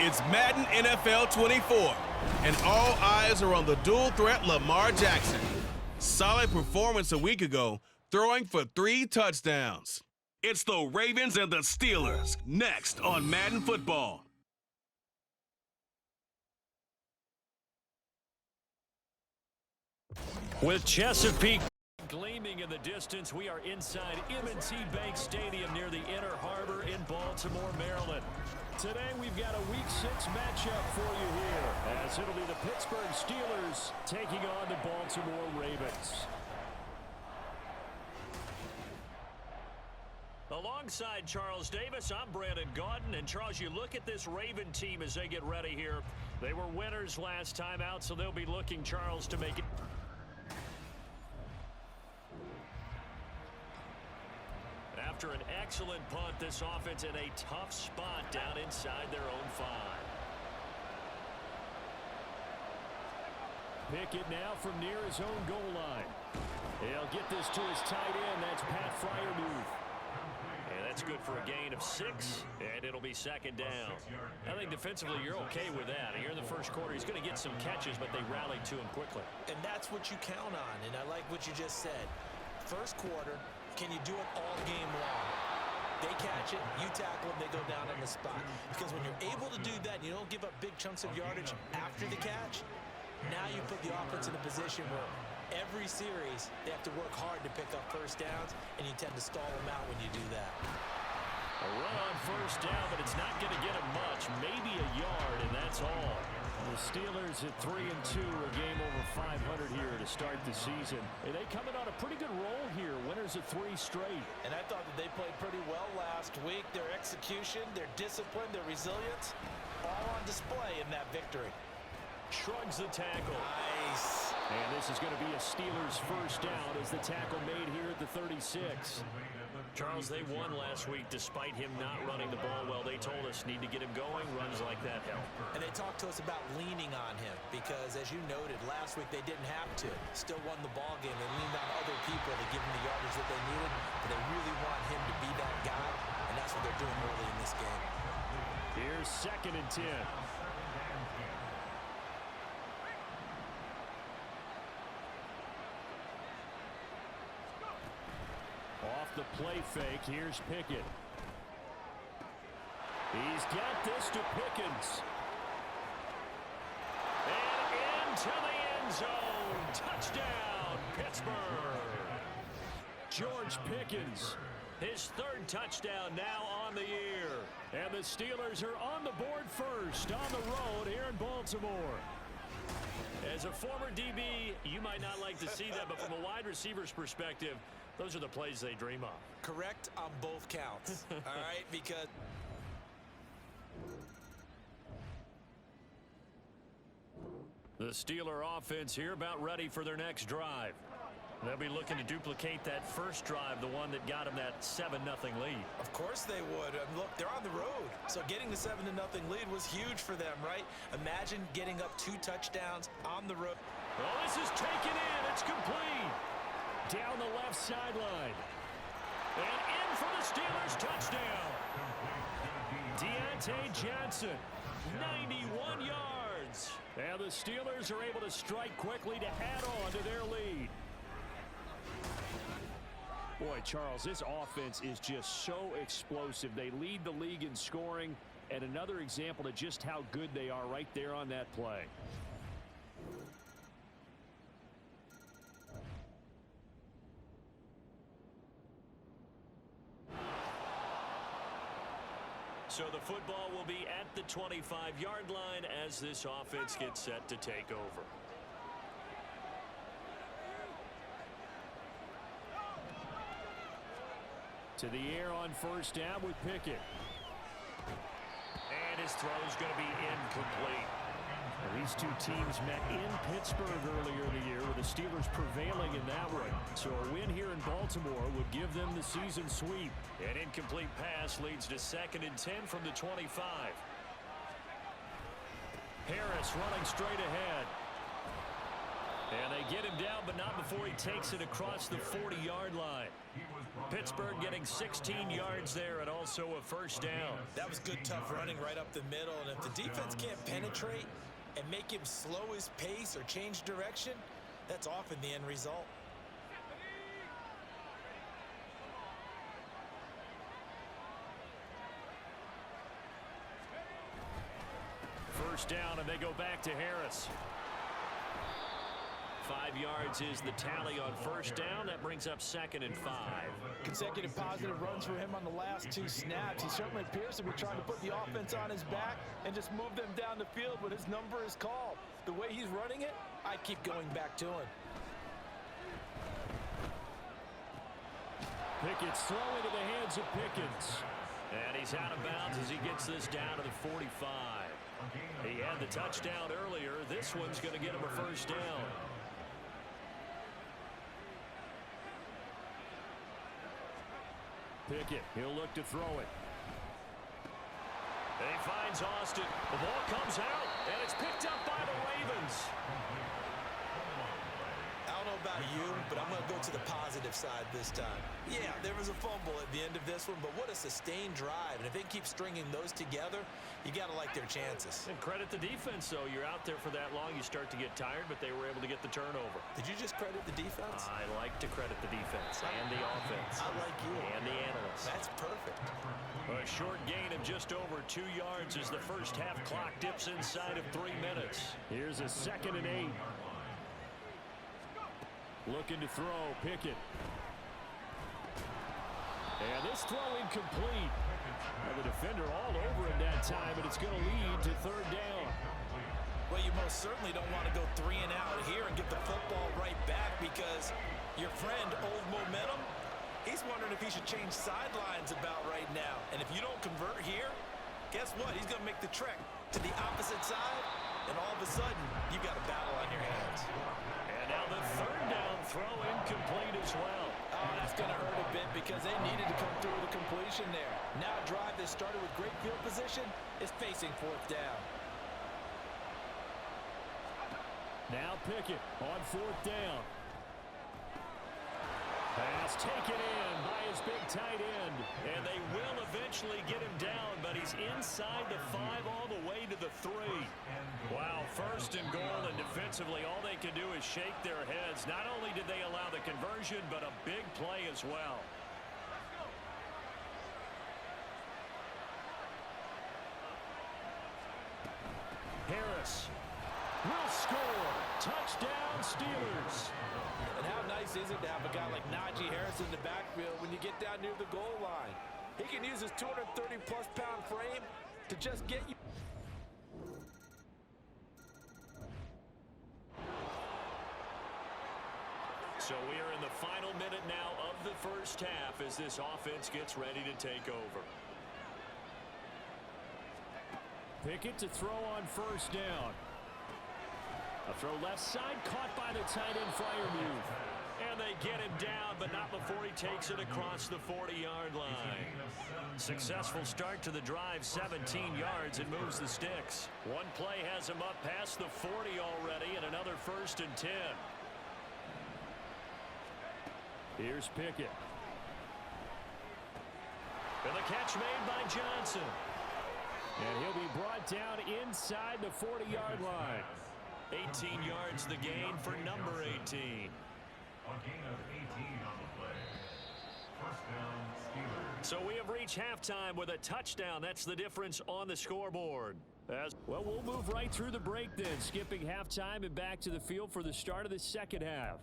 It's Madden NFL 24, and all eyes are on the dual-threat Lamar Jackson. Solid performance a week ago, throwing for 3 touchdowns. It's the Ravens and the Steelers, next on Madden Football. With Chesapeake gleaming in the distance, we are inside M&T Bank Stadium near the Inner Harbor in Baltimore, Maryland. Today we've got a Week 6 matchup for you here, as it'll be the Pittsburgh Steelers taking on the Baltimore Ravens. Alongside Charles Davis, I'm Brandon Gaudin. And Charles, you look at this Raven team as they get ready here. They were winners last time out, so they'll be looking, Charles, to make it. After an excellent punt, this offense in a tough spot down inside their own 5. Pickett now from near his own goal line. He'll get this to his tight end. That's Pat Freiermuth. And that's good for a gain of 6, and it'll be 2nd down. I think defensively you're okay with that. Here in the first quarter, he's going to get some catches, but they rallied to him quickly. And that's what you count on, and I like what you just said. First quarter, can you do it all game long? They catch it, you tackle them, they go down on the spot. Because when you're able to do that, you don't give up big chunks of yardage after the catch, now you put the offense in a position where every series they have to work hard to pick up first downs, and you tend to stall them out when you do that. A run on first down, but it's not going to get him much, maybe a yard, and that's all. The Steelers at 3-2, a game over 500 here to start the season. And they coming on a pretty good roll here, winners of 3 straight. And I thought that they played pretty well last week. Their execution, their discipline, their resilience, all on display in that victory. Shrugs the tackle. Nice. And this is going to be a Steelers first down as the tackle made here at the 36. Charles, they won last week despite him not running the ball well. They told us need to get him going. Runs like that help. And they talked to us about leaning on him because, as you noted, last week they didn't have to. Still won the ball game. They leaned on other people to give them the yardage that they needed, but they really want him to be that guy, and that's what they're doing early in this game. Here's 2nd and 10. Off the play fake, here's Pickett. He's got this to Pickens. And into the end zone. Touchdown, Pittsburgh. George Pickens, his 3rd touchdown now on the year. And the Steelers are on the board first on the road here in Baltimore. As a former DB, you might not like to see that, but from a wide receiver's perspective, those are the plays they dream of. Correct on both counts, all right? Because the Steeler offense here about ready for their next drive. They'll be looking to duplicate that first drive, the one that got them that 7-0 lead. Of course they would. Look, they're on the road. So getting the 7-0 lead was huge for them, right? Imagine getting up 2 touchdowns on the road. Oh, this is taken in. It's complete. Down the left sideline. And in for the Steelers touchdown. Deontay Johnson, 91 yards. And the Steelers are able to strike quickly to add on to their lead. Boy, Charles, this offense is just so explosive. They lead the league in scoring, and another example of just how good they are right there on that play. So the football will be at the 25-yard line as this offense gets set to take over. To the air on first down with Pickett. And his throw is going to be incomplete. Well, these 2 teams met in Pittsburgh earlier in the year, with the Steelers prevailing in that one. So a win here in Baltimore would give them the season sweep. An incomplete pass leads to 2nd and 10 from the 25. Harris running straight ahead. And they get him down, but not before he takes it across the 40-yard line. Pittsburgh getting 16 yards there and also a first down. That was good, tough running right up the middle. And if the defense can't penetrate and make him slow his pace or change direction, that's often the end result. First down, and they go back to Harris. 5 yards is the tally on first down. That brings up 2nd and 5. Consecutive positive runs for him on the last 2 snaps. He certainly appears to be trying to put the offense on his back and just move them down the field when his number is called. The way he's running it, I keep going back to him. Pickett's throw into the hands of Pickens. And he's out of bounds as he gets this down to the 45. He had the touchdown earlier. This one's going to get him a first down. Pickett, he'll look to throw it. And he finds Austin. The ball comes out, and it's picked up by the Ravens. I don't know about you, but I'm going to go to the positive side this time. Yeah, there was a fumble at the end of this one, but what a sustained drive. And if they keep stringing those together, you got to like their chances. And credit the defense, though. You're out there for that long, you start to get tired, but they were able to get the turnover. Did you just credit the defense? I like to credit the defense and the offense. I like you. And the analysts. That's perfect. A short gain of just over 2 yards as the first half clock dips inside of 3 minutes. Here's a 2nd and 8. Looking to throw, Pickett. And this throw incomplete. And the defender all over him that time, but it's going to lead to 3rd down. Well, you most certainly don't want to go 3 and out here and get the football right back because your friend, Old Momentum, he's wondering if he should change sidelines about right now. And if you don't convert here, guess what? He's going to make the trek to the opposite side, and all of a sudden, you've got a battle on your hands. And now the 3rd down throw incomplete as well. Oh, that's going to hurt a bit because they needed to come through with a completion there. Now a drive that started with great field position is facing 4th down. Now Pickett on 4th down. Pass taken in by his big tight end. And they will eventually get him down, but he's inside the 5 all the way to the 3. Wow, 1st and goal, and defensively all they can do is shake their heads. Not only did they allow the conversion, but a big play as well. Harris will score. Touchdown, Steelers. And how nice is it to have a guy like Najee Harris in the backfield when you get down near the goal line? He can use his 230-plus pound frame to just get you. So we are in the final minute now of the first half as this offense gets ready to take over. Pickett to throw on 1st down. A throw left side, caught by the tight end Freiermuth. And they get him down, but not before he takes it across the 40-yard line. Successful start to the drive, 17 yards, and moves the sticks. One play has him up past the 40 already, and another 1st and 10. Here's Pickett. And the catch made by Johnson. And he'll be brought down inside the 40-yard line. 18 yards the gain for number 18. A gain of 18 on the play. First down, Steelers. So we have reached halftime with a touchdown. That's the difference on the scoreboard. Well, we'll move right through the break then, skipping halftime and back to the field for the start of the second half.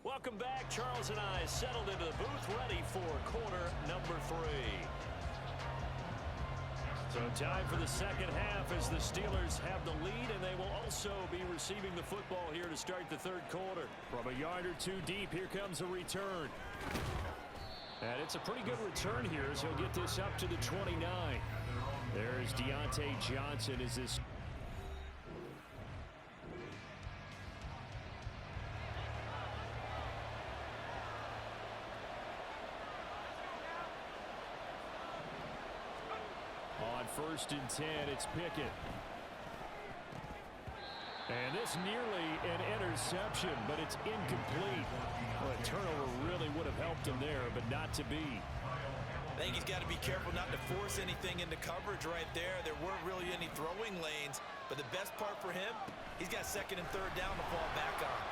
Welcome back. Charles and I settled into the booth, ready for quarter number 3. So time for the second half as the Steelers have the lead, and they will also be receiving the football here to start the 3rd quarter. From a yard or 2 deep, here comes a return. And it's a pretty good return here as he'll get this up to the 29. There's Deontay Johnson as this. first and 10. It's Pickett. And this nearly an interception, but it's incomplete. Well, a turnover really would have helped him there, but not to be. I think he's got to be careful not to force anything into coverage right there. There weren't really any throwing lanes, but the best part for him, he's got second and third down to fall back on.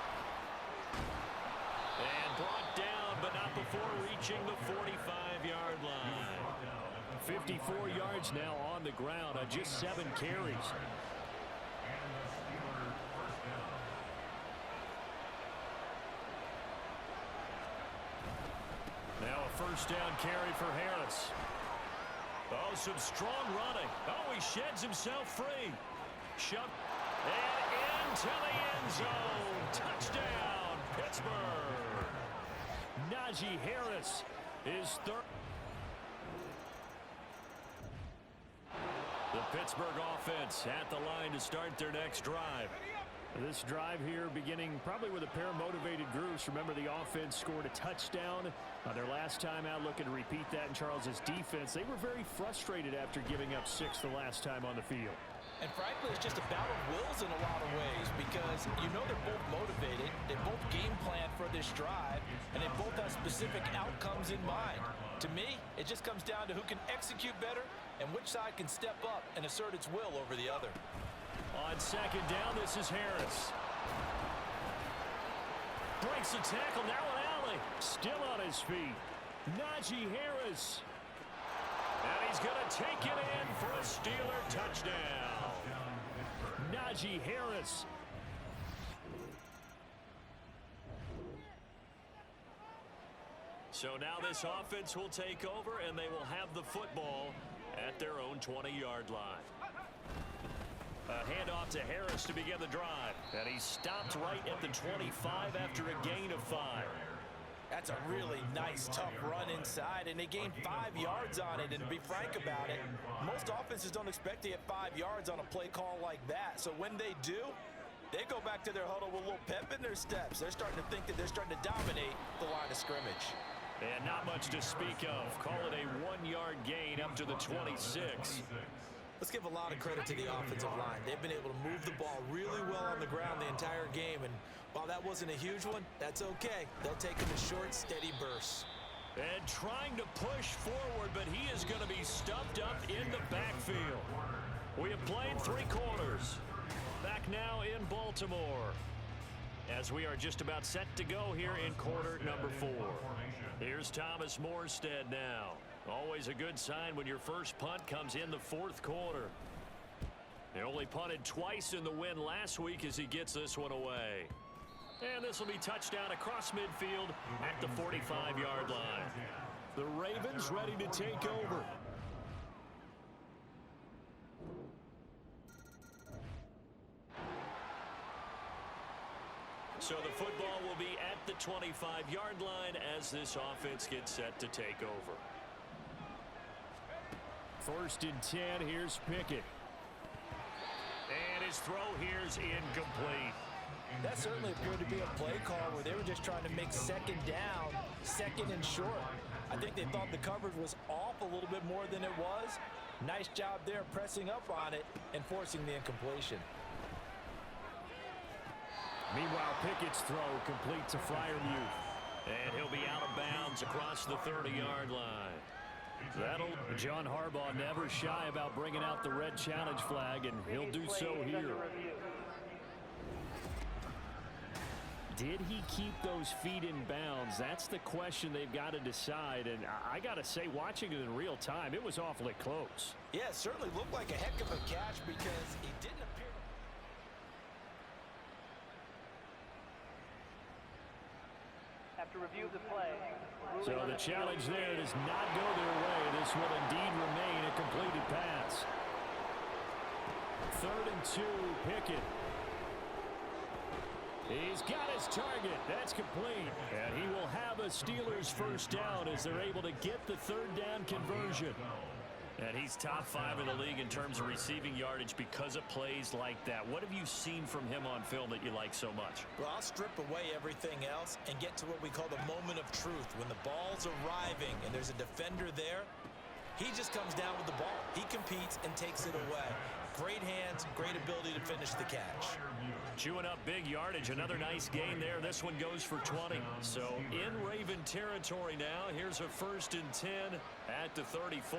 And brought down, but not before reaching the 45-yard line. 54 yards now on the ground on just 7 carries. Now a first down carry for Harris. Oh, some strong running. Oh, he sheds himself free. Shoved and into the end zone. Touchdown, Pittsburgh. Najee Harris is third. The Pittsburgh offense at the line to start their next drive. This drive here beginning probably with a pair of motivated groups. Remember, the offense scored a touchdown their last time out, looking to repeat that in Charles's defense. They were very frustrated after giving up 6 the last time on the field. And frankly, it's just a battle of wills in a lot of ways because you know they're both motivated, they both game plan for this drive, and they both have specific outcomes in mind. To me, it just comes down to who can execute better and which side can step up and assert its will over the other. On second down, this is Harris. Breaks the tackle, now an alley. Still on his feet. Najee Harris. And he's going to take it in for a Steeler touchdown. Najee Harris. So now this offense will take over, and they will have the football at their own 20-yard line. A handoff to Harris to begin the drive. And he stopped right at the 25 after a gain of 5. That's a really nice, tough run inside, and they gained 5 yards on it. And to be frank about it, most offenses don't expect to get 5 yards on a play call like that. So when they do, they go back to their huddle with a little pep in their steps. They're starting to think that they're starting to dominate the line of scrimmage. And not much to speak of. Call it a 1-yard gain up to the 26. Let's give a lot of credit to the offensive line. They've been able to move the ball really well on the ground the entire game. And while that wasn't a huge one, that's okay. They'll take them in short, steady bursts. And trying to push forward, but he is going to be stuffed up in the backfield. We have played 3 quarters. Back now in Baltimore, as we are just about set to go here in quarter number 4. Here's Thomas Morstead now. Always a good sign when your first punt comes in the 4th quarter. He only punted twice in the win last week as he gets this one away. And this will be touchdown across midfield at the 45-yard line. The Ravens ready to take over. So the football will be at the 25-yard line as this offense gets set to take over. First and 10, here's Pickett. And his throw here's incomplete. That certainly appeared to be a play call where they were just trying to make second down, second and short. I think they thought the coverage was off a little bit more than it was. Nice job there pressing up on it and forcing the incompletion. Meanwhile, Pickett's throw complete to Freiermuth. And he'll be out of bounds across the 30-yard line. John Harbaugh never shy about bringing out the red challenge flag, and he'll do so here. Did he keep those feet in bounds? That's the question they've got to decide. And I got to say, watching it in real time, it was awfully close. Yeah, it certainly looked like a heck of a catch because he didn't appear to... After review of the play. So the challenge there does not go their way. This will indeed remain a completed pass. 3rd and 2, Pickett. He's got his target. That's complete. And he will have a Steelers first down as they're able to get the 3rd down conversion. And he's top 5 in the league in terms of receiving yardage because of plays like that. What have you seen from him on film that you like so much? Well, I'll strip away everything else and get to what we call the moment of truth. When the ball's arriving and there's a defender there, He just comes down with the ball. He competes and takes it away. Great hands, great ability to finish the catch. Chewing up big yardage. Another nice gain there. This one goes for 20. So in Raven territory now. Here's a 1st and 10 at the 34.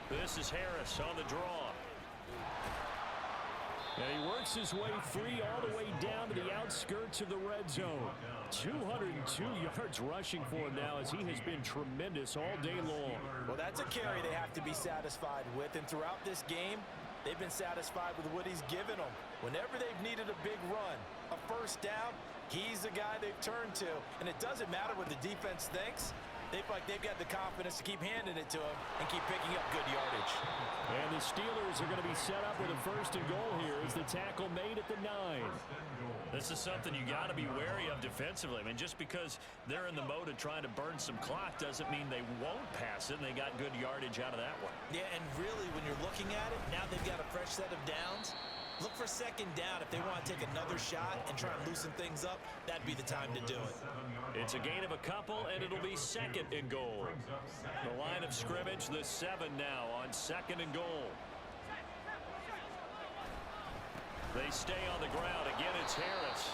This is Harris on the draw. And he works his way free all the way down to the outskirts of the red zone. 202 yards rushing for him now as he has been tremendous all day long. Well, that's a carry they have to be satisfied with. And throughout this game, they've been satisfied with what he's given them. Whenever they've needed a big run, a 1st down, he's the guy they've turned to. And it doesn't matter what the defense thinks. They feel like they've got the confidence to keep handing it to him and keep picking up good yardage. And the Steelers are going to be set up with a 1st and goal here as the tackle made at the 9. This is something you got to be wary of defensively. I mean, just because they're in the mode of trying to burn some clock doesn't mean they won't pass it, and they got good yardage out of that one. Yeah, and really, when you're looking at it, now they've got a fresh set of downs. Look for 2nd down. If they want to take another shot and try and loosen things up, that'd be the time to do it. It's a gain of a couple, and it'll be 2nd and goal. The line of scrimmage, the 7 now on 2nd and goal. They stay on the ground. Again, it's Harris.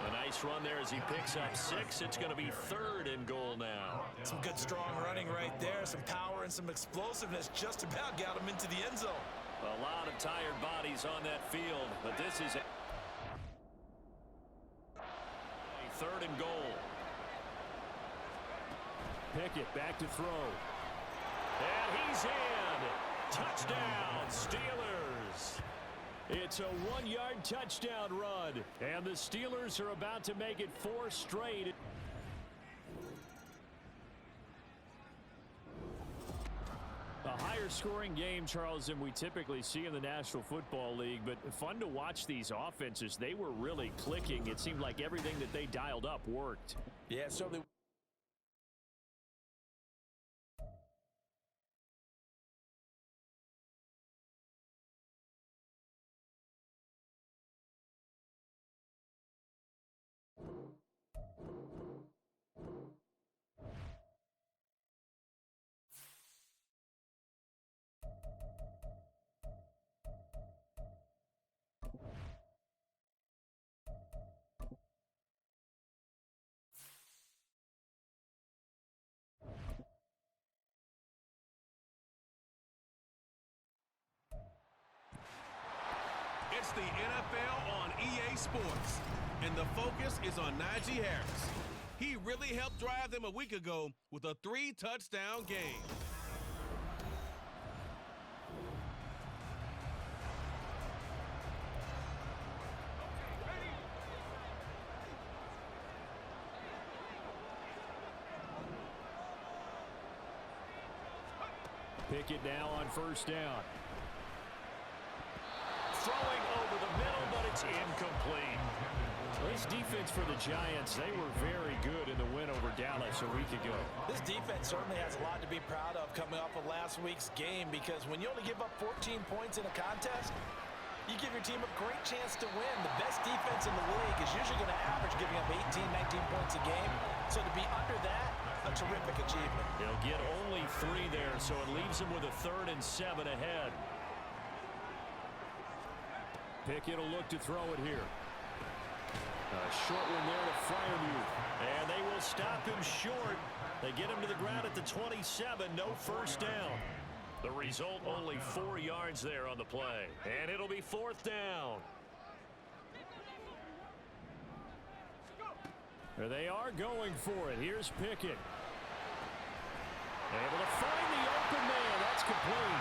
A nice run there as he picks up 6. It's going to be 3rd and goal now. Some good strong running right there. Some power and some explosiveness just about got him into the end zone. A lot of tired bodies on that field, but this is a 3rd and goal. Pickett back to throw. And he's in. Touchdown, Steelers. It's a 1-yard touchdown run, and the Steelers are about to make it 4 straight. A higher scoring game, Charles, than we typically see in the National Football League, but fun to watch these offenses. They were really clicking. It seemed like everything that they dialed up worked. Yeah, certainly. It's the NFL on EA Sports, and the focus is on Najee Harris. He really helped drive them a week ago with a 3-touchdown game. Pickett now on 1st down. Throwing over the middle, but it's incomplete. This defense for the Giants, they were very good in the win over Dallas a week ago. This defense certainly has a lot to be proud of coming off of last week's game, because when you only give up 14 points in a contest, you give your team a great chance to win. The best defense in the league is usually going to average giving up 18, 19 points a game. So to be under that, a terrific achievement. They'll get only 3 there, so it leaves them with a 3rd and 7 ahead. Pickett will look to throw it here. A short one there to Freiermuth. And they will stop him short. They get him to the ground at the 27. No 1st down. The result, only 4 yards there on the play. And it'll be 4th down. There they are going for it. Here's Pickett. Able to find the open man. That's complete.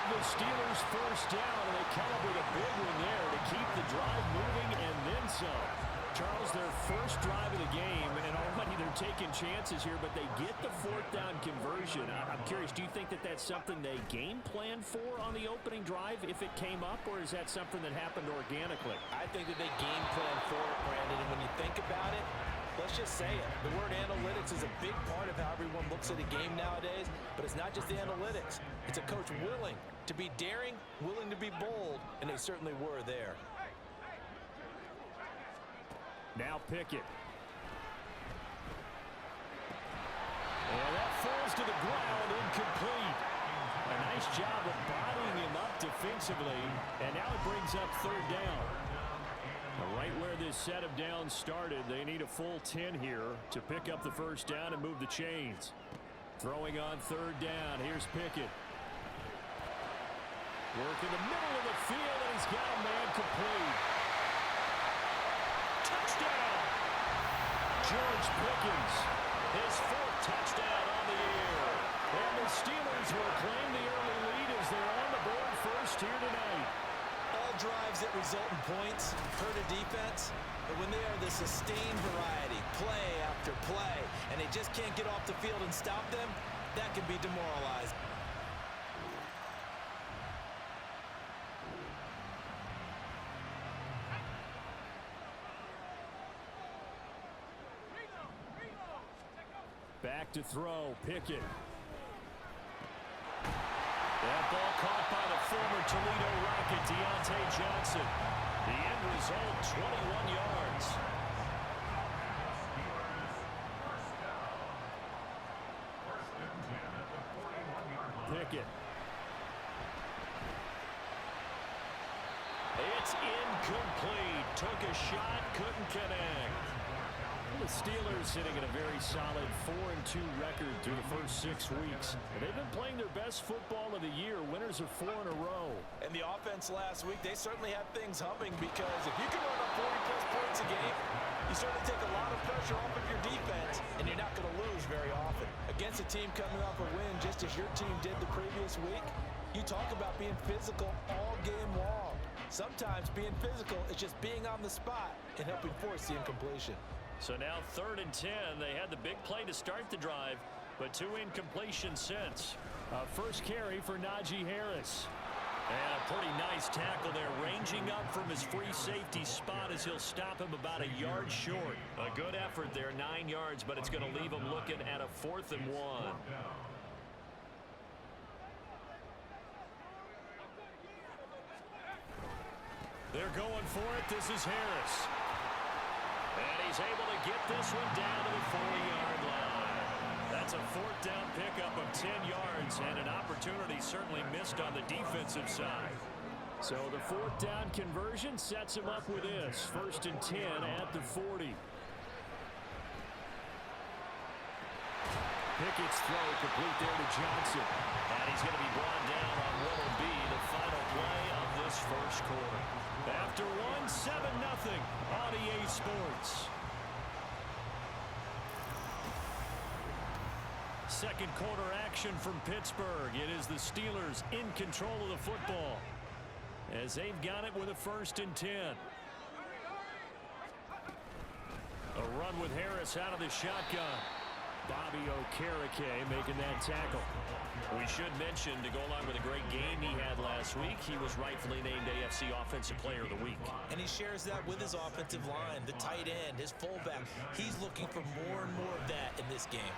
The Steelers 1st down, and they calibrate a big one there to keep the drive moving and then some. Charles, their first drive of the game, and already they're taking chances here, but they get the 4th down conversion. I'm curious, do you think that that's something they game planned for on the opening drive if it came up, or is that something that happened organically? I think that they game planned for it, Brandon, and when you think about it, let's just say it. The word analytics is a big part of how everyone looks at a game nowadays, but it's not just the analytics. It's a coach willing to be daring, willing to be bold, and they certainly were there. Now Pickett. And that falls to the ground, incomplete. A nice job of bodying him up defensively, and now it brings up third down. Right where this set of downs started, they need a full 10 here to pick up the first down and move the chains. Throwing on third down, here's Pickett. Work in the middle of the field, and he's got a man complete. Touchdown! George Pickens, his fourth touchdown on the year. And the Steelers will claim the early lead as they're on the board first here tonight. All drives that result in points hurt a defense, but when they are the sustained variety, play after play, and they just can't get off the field and stop them, that can be demoralizing. Back to throw, Pickett. That ball caught by the former Toledo Rocket, Deontay Johnson. The end result, 21 yards. Pickett. It's incomplete. Took a shot, couldn't connect. The Steelers sitting at a very solid 4-2 record through the first 6 weeks. And they've been playing their best football of the year. Winners of 4 in a row. And the offense last week, they certainly had things humming, because if you can run up 40-plus points a game, you certainly take a lot of pressure off of your defense, and you're not going to lose very often. Against a team coming off a win just as your team did the previous week, you talk about being physical all game long. Sometimes being physical is just being on the spot and helping force the incompletion. So now 3rd and 10. They had the big play to start the drive, but 2 incompletions since. First carry for Najee Harris. And a pretty nice tackle there, ranging up from his free safety spot as he'll stop him about a yard short. A good effort there, 9 yards, but it's going to leave him looking at a 4th and 1. They're going for it. This is Harris. And he's able to get this one down to the 40-yard line. That's a 4th down pickup of 10 yards, and an opportunity certainly missed on the defensive side. So the 4th down conversion sets him up with this. 1st and 10 at the 40. Pickett's throw complete there to Johnson. And he's going to be brought down on what will be the final play of this first quarter. After 7-0 on EA Sports. Second quarter action from Pittsburgh. It is the Steelers in control of the football as they've got it with a 1st and 10. A run with Harris out of the shotgun. Bobby Okereke making that tackle. We should mention, to go along with a great game he had last week, he was rightfully named AFC Offensive Player of the Week. And he shares that with his offensive line, the tight end, his fullback. He's looking for more and more of that in this game.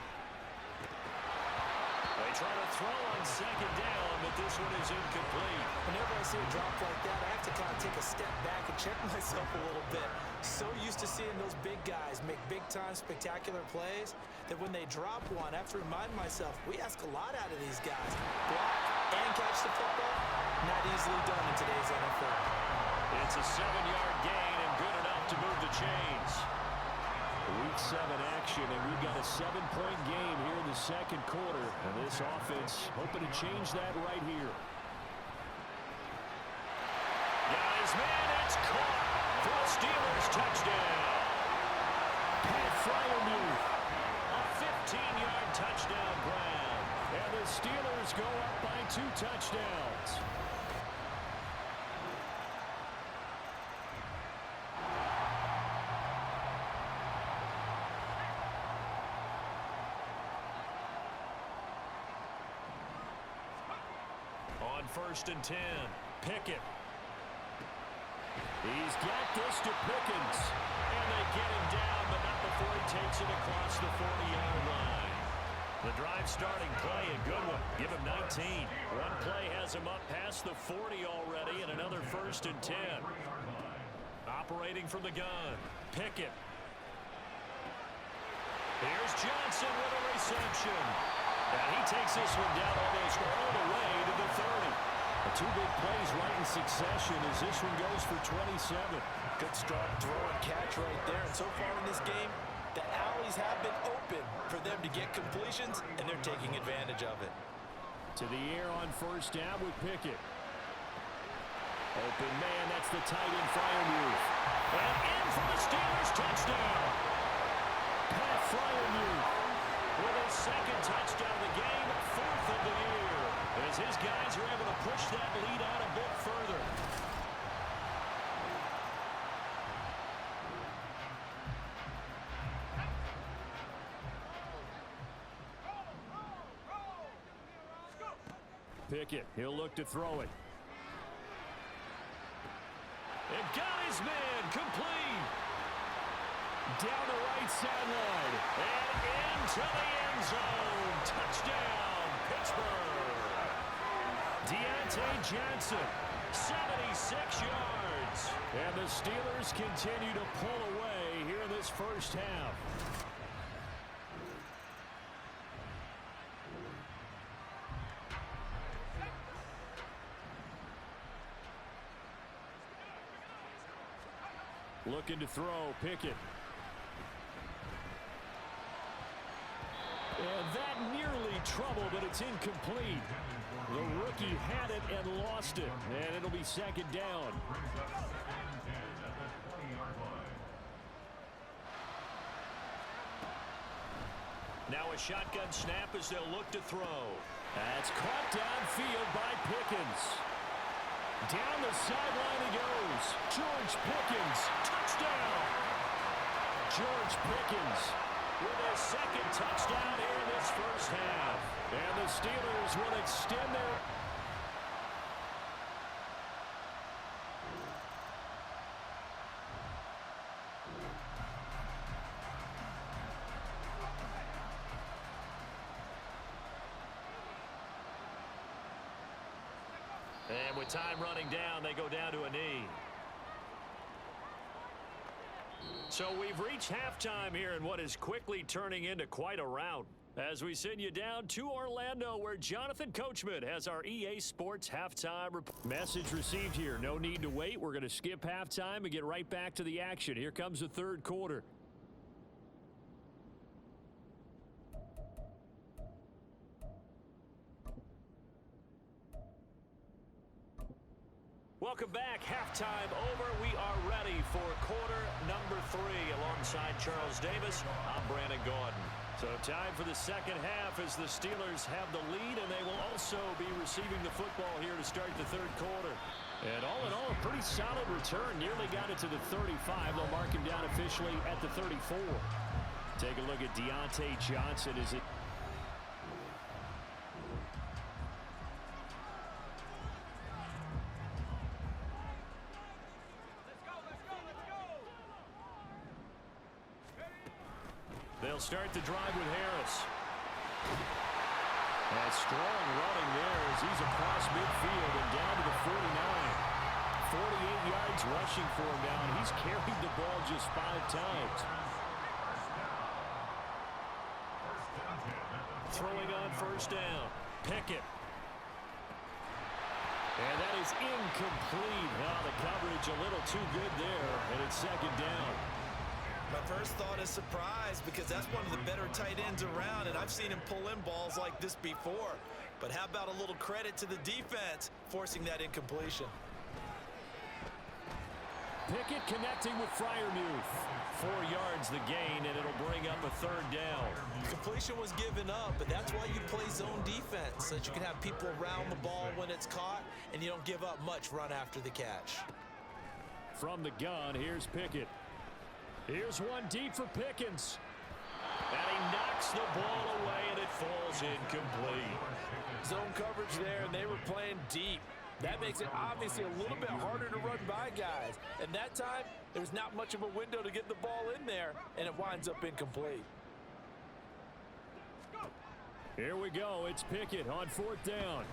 They try to throw on 2nd down, but this one is incomplete. Whenever I see a drop like that, I have to kind of take a step back and check myself a little bit. So used to seeing those big guys make big-time spectacular plays that when they drop one, I have to remind myself, we ask a lot out of these guys. Block and catch the football, not easily done in today's NFL. It's a 7-yard gain and good enough to move the chains. Week 7 action, and we've got a 7-point game here in the second quarter. And this offense hoping to change that right here. Guys, man, it's caught for a Steelers touchdown. Pat Fryermuth, a 15-yard touchdown grab. And the Steelers go up by 2 touchdowns. On 1st and 10, Pickett. He's got this to Pickens. And they get him down, but not before he takes it across the 40-yard line. The drive starting play, a good one. Give him 19. One play has him up past the 40 already, and another 1st and 10. Operating from the gun, Pickett. Here's Johnson with a reception. And he takes this one down almost all the way to the 30. Two big plays right in succession as this one goes for 27. Good start, throw and catch right there. And so far in this game, the alleys have been open for them to get completions, and they're taking advantage of it. To the air on first down with Pickett. Open man, that's the tight end Freiermuth. And in for the Steelers touchdown. Pat Freiermuth with his second touchdown of the game, fourth of the year, as his guys are able to push that lead out a bit further. Pickett, he'll look to throw it. And got his man complete. Down the right sideline. And into the end zone. Touchdown, Pittsburgh. Deontay Johnson, 76 yards. And the Steelers continue to pull away here in this first half. Looking to throw, Pickett. And that nearly trouble, but it's incomplete. The rookie had it and lost it, and it'll be second down. Now a shotgun snap as they'll look to throw. That's caught downfield by Pickens. Down the sideline he goes. George Pickens, touchdown. George Pickens with his second touchdown here in this first half. And the Steelers will extend their... And with time running down, they go down to a knee. So we've reached halftime here in what is quickly turning into quite a rout. As we send you down to Orlando, where Jonathan Coachman has our EA Sports halftime message received here. No need to wait. We're going to skip halftime and get right back to the action. Here comes the third quarter. Welcome back. Halftime over. We are ready for quarter number 3 alongside Charles Davis. I'm Brandon Gaudin. So time for the second half as the Steelers have the lead, and they will also be receiving the football here to start the third quarter. And all in all, a pretty solid return. Nearly got it to the 35. They'll mark him down officially at the 34. Take a look at Deontay Johnson as it... They'll start the drive with Harris. A strong running there as he's across midfield and down to the 49. 48 yards rushing for him now, and he's carried the ball just 5 times. Throwing on first down. Pickett. And that is incomplete. Now the coverage a little too good there, and it's second down. My first thought is surprise, because that's one of the better tight ends around, and I've seen him pull in balls like this before. But how about a little credit to the defense forcing that incompletion? Pickett connecting with Freiermuth. 4 yards the gain, and it'll bring up a third down. Completion was given up, but that's why you play zone defense, so that you can have people around the ball when it's caught, and you don't give up much run after the catch. From the gun, here's Pickett. Here's one deep for Pickens. And he knocks the ball away, and it falls incomplete. Zone coverage there, and they were playing deep. That makes it obviously a little bit harder to run by guys. And that time, there's not much of a window to get the ball in there, and it winds up incomplete. Here we go. It's Pickett on fourth down.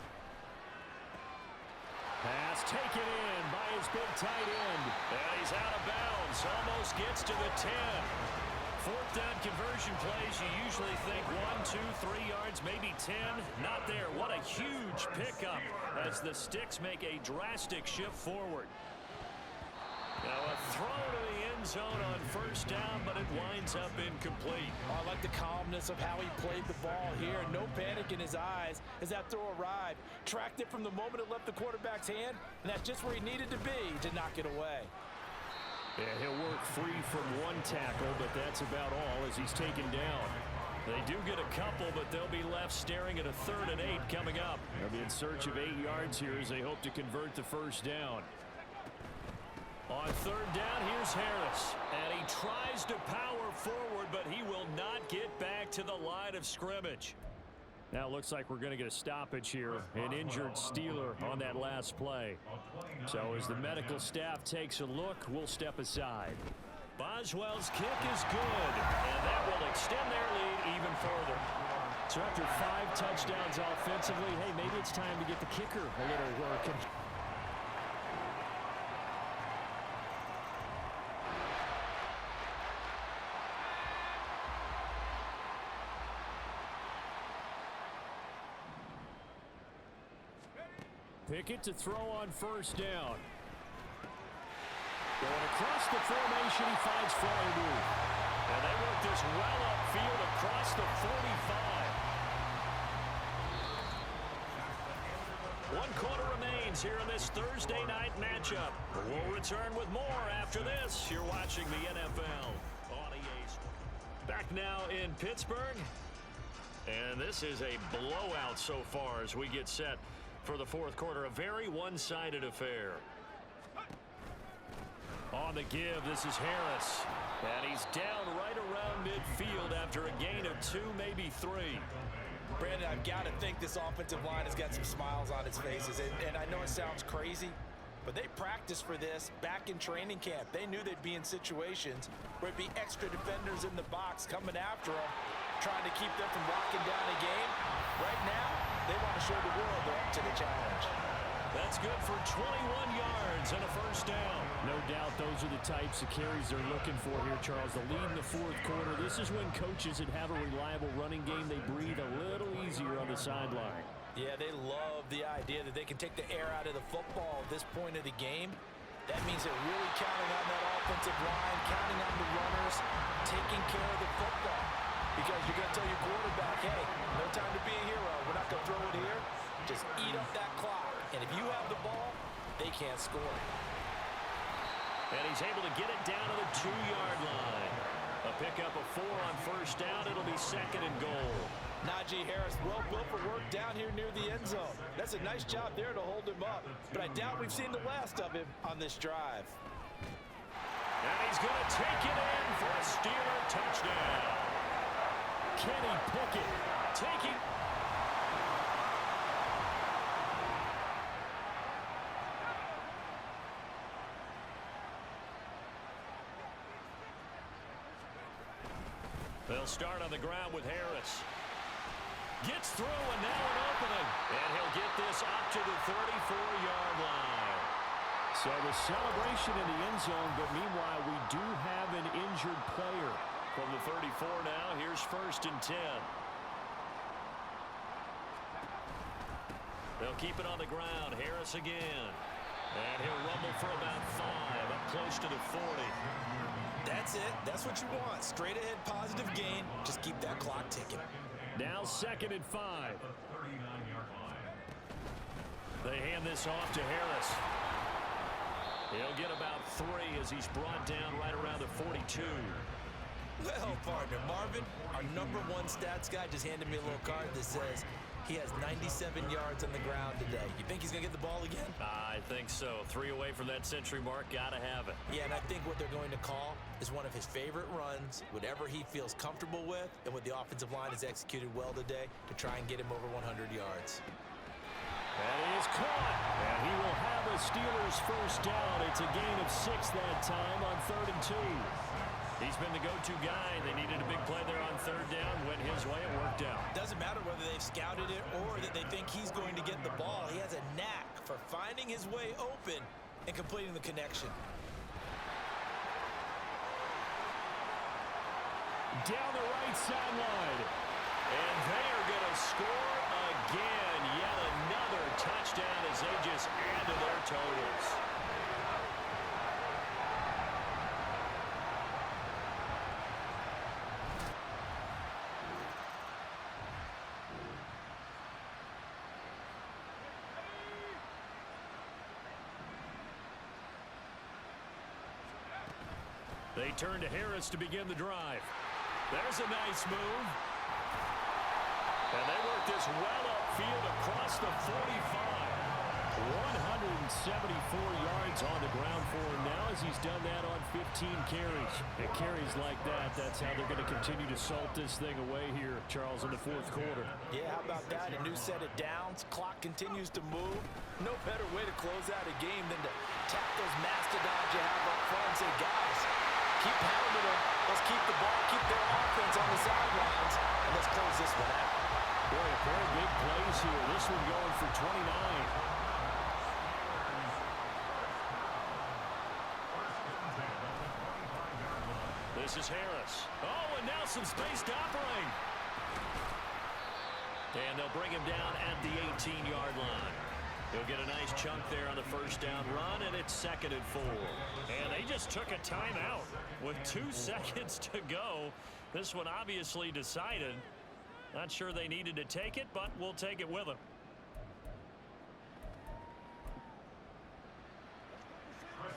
Pass taken in by his big tight end. And he's out of bounds. Almost gets to the 10. Fourth down conversion plays, you usually think 1, 2, 3 yards, maybe 10. Not there. What a huge pickup as the Sticks make a drastic shift forward. Now a throw to the end zone on first down, but it winds up incomplete. I like the calmness of how he played the ball here. No panic in his eyes as that throw arrived. Tracked it from the moment it left the quarterback's hand, and that's just where he needed to be to knock it away. Yeah, he'll work free from one tackle, but that's about all as he's taken down. They do get a couple, but they'll be left staring at a 3rd and 8 coming up. They'll be in search of 8 yards here as they hope to convert the first down. On 3rd down, here's Harris. And he tries to power forward, but he will not get back to the line of scrimmage. Now it looks like we're going to get a stoppage here. An injured Steeler on that last play. So as the medical staff takes a look, we'll step aside. Boswell's kick is good, and that will extend their lead even further. So after 5 touchdowns offensively, hey, maybe it's time to get the kicker a little work. Pickett to throw on first down. Going across the formation, he finds Fryermuth. And they work this well upfield across the 45. 1 quarter remains here in this Thursday night matchup. We'll return with more after this. You're watching the NFL on ACE. Back now in Pittsburgh. And this is a blowout so far as we get set for the 4th quarter. A very one-sided affair. On the give, this is Harris. And he's down right around midfield after a gain of 2, maybe 3. Brandon, I've got to think this offensive line has got some smiles on its faces. And I know it sounds crazy, but they practiced for this back in training camp. They knew they'd be in situations where it'd be extra defenders in the box coming after them, trying to keep them from locking down a game. Right now, they want to show the world they're up to the challenge. That's good for 21 yards and a first down. No doubt those are the types of carries they're looking for here, Charles. The lead in the 4th quarter. This is when coaches that have a reliable running game, they breathe a little easier on the sideline. Yeah, they love the idea that they can take the air out of the football at this point of the game. That means they're really counting on that offensive line, counting on the runners, taking care of the football. Because you're going to tell your quarterback, hey, no time to be a hero. We're not going to throw it here. Just eat up that clock. And if you have the ball, they can't score. And he's able to get it down to the 2-yard line. A pickup of 4 on first down. It'll be 2nd and goal. Najee Harris, well built for work down here near the end zone. That's a nice job there to hold him up. But I doubt we've seen the last of him on this drive. And he's going to take it in for a Steeler touchdown. Kenny Pickett taking. They'll start on the ground with Harris. Gets through and now an opening. And he'll get this up to the 34-yard line. So the celebration in the end zone, but meanwhile we do have an injured player. From the 34 now, here's 1st and 10. They'll keep it on the ground. Harris again. And he'll rumble for about 5, up close to the 40. That's it. That's what you want. Straight ahead positive gain. Just keep that clock ticking. Now 2nd and 5. They hand this off to Harris. He'll get about 3 as he's brought down right around the 42. Well, partner, Marvin, our #1 stats guy just handed me a little card that says he has 97 yards on the ground today. You think he's going to get the ball again? I think so. 3 away from that century mark. Got to have it. Yeah, and I think what they're going to call is one of his favorite runs, whatever he feels comfortable with, and what the offensive line has executed well today to try and get him over 100 yards. And he is caught. And he will have a Steelers first down. It's a gain of 6 that time on 3rd and 2. He's been the go-to guy. They needed a big play there on 3rd down. Went his way. It worked out. Doesn't matter whether they've scouted it or that they think he's going to get the ball. He has a knack for finding his way open and completing the connection. down the right sideline. And they are going to score again. Yet another touchdown as they just add to their totals. They turn to Harris to begin the drive. There's a nice move. And they work this well upfield across the 45. 174 yards on the ground for him now as he's done that on 15 carries. And carries like that, that's how they're going to continue to salt this thing away here, Charles, in the fourth quarter. Yeah, how about that? A new set of downs. Clock continues to move. No better way to close out a game than to tap those mastodons you have up front and say, guys, keep pounding them. Let's keep the ball, keep their offense on the sidelines, and let's close this one out. Boy, a pair of big plays here. This one going for 29. This is Harris. Oh, and now some space to operate. And they'll bring him down at the 18-yard line. He'll get a nice chunk there on the first down run, and it's 2nd and 4. And they just took a timeout with 2 seconds to go. This one obviously decided. Not sure they needed to take it, but we'll take it with them.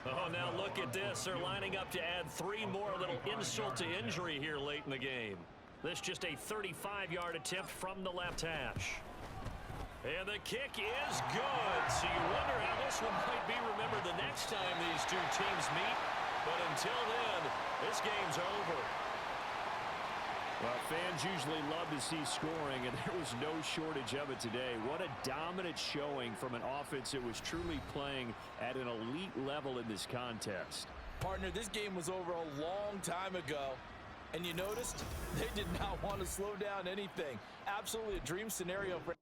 Oh, now look at this. They're lining up to add 3 more, a little insult to injury here late in the game. This just a 35-yard attempt from the left hash. And the kick is good. So you wonder how this one might be remembered the next time these two teams meet. But until then, this game's over. Well, fans usually love to see scoring, and there was no shortage of it today. What a dominant showing from an offense that was truly playing at an elite level in this contest. Partner, this game was over a long time ago. And you noticed they did not want to slow down anything. Absolutely a dream scenario for